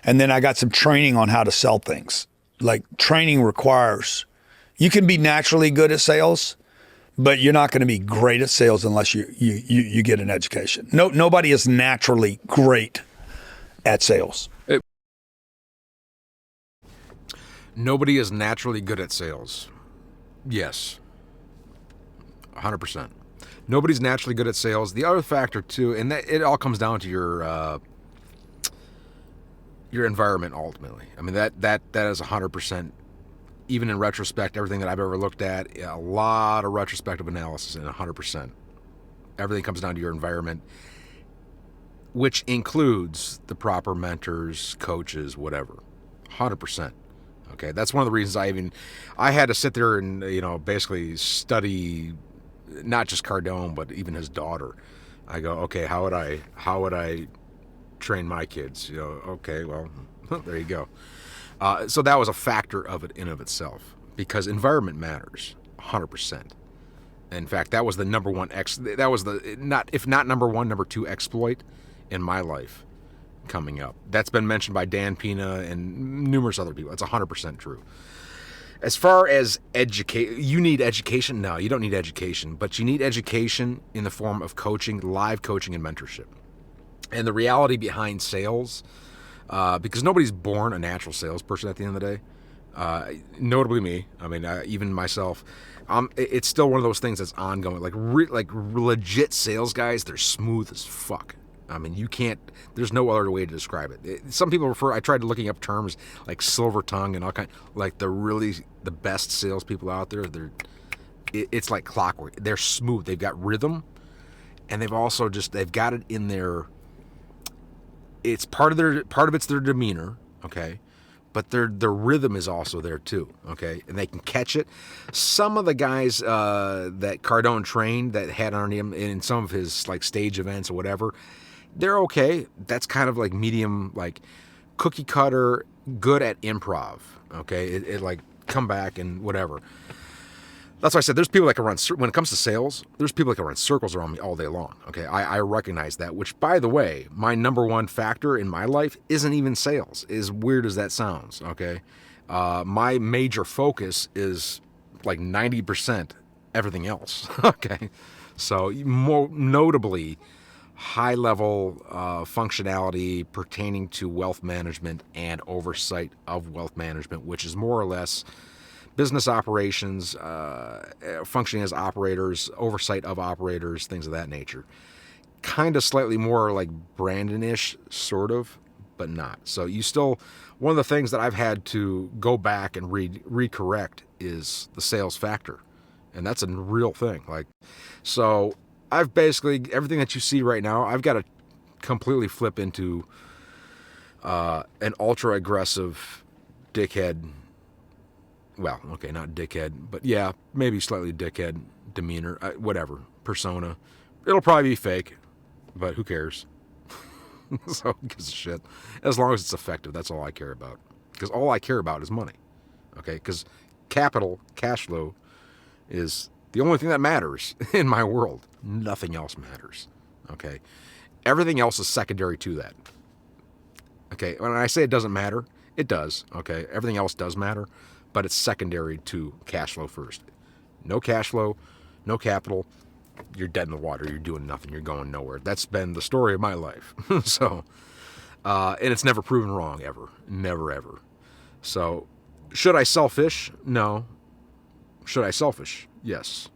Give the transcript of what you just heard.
And then I got some training on how to sell things. Like training requires, you can be naturally good at sales, but you're not going to be great at sales unless you get an education. Nobody is naturally great at sales. Nobody is naturally good at sales. Yes. 100%. Nobody's naturally good at sales. The other factor too, and that, it all comes down to your environment ultimately. I mean that is 100%. Even in retrospect, everything that I've ever looked at, a lot of retrospective analysis, and 100%. Everything comes down to your environment, which includes the proper mentors, coaches, whatever. 100%. Okay, that's one of the reasons I had to sit there and basically study not just Cardone but even his daughter. I go, okay, how would I train my kids? Okay, well, there you go. So that was a factor of it in of itself, because environment matters 100%. In fact, that was the number one that was the if not number one, number two exploit in my life coming up. That's been mentioned by Dan Pena and numerous other people. That's 100% true. As far as you need education? No, you don't need education, but you need education in the form of coaching, live coaching and mentorship. And the reality behind sales, because nobody's born a natural salesperson at the end of the day. Notably me. I mean, even myself. It's still one of those things that's ongoing. Like legit sales guys, they're smooth as fuck. I mean, you can't. There's no other way to describe it. Some people refer. I tried looking up terms like silver tongue and all kind. Like the best salespeople out there. It's like clockwork. They're smooth. They've got rhythm, and they've got it in their. It's part of it's their demeanor, okay, but their rhythm is also there too, okay, and they can catch it. Some of the guys that Cardone trained that had on him in some of his like stage events or whatever, they're okay. That's kind of like medium, like cookie cutter, good at improv, okay. It like come back and whatever. That's why I said there's people that can run, when it comes to sales, there's people that can run circles around me all day long. Okay, I recognize that, which, by the way, my number one factor in my life isn't even sales, as weird as that sounds, okay? My major focus is like 90% everything else, okay? So more notably, high-level functionality pertaining to wealth management and oversight of wealth management, which is more or less business operations, functioning as operators, oversight of operators, things of that nature. Kind of slightly more like Brandon-ish, sort of, but not. So one of the things that I've had to go back and recorrect is the sales factor. And that's a real thing. So I've basically, everything that you see right now, I've got to completely flip into an ultra aggressive dickhead. Well, okay, not dickhead, but yeah, maybe slightly dickhead demeanor, whatever, persona. It'll probably be fake, but who cares? So who gives a shit? As long as it's effective, that's all I care about. Because all I care about is money, okay? Because capital, cash flow, is the only thing that matters in my world. Nothing else matters, okay? Everything else is secondary to that, okay? When I say it doesn't matter, it does, okay? Everything else does matter, but it's secondary to cash flow first. No cash flow, no capital, you're dead in the water. You're doing nothing. You're going nowhere. That's been the story of my life. So, and it's never proven wrong, ever. Never, ever. So, should I sell fish? No. Should I sell fish? Yes.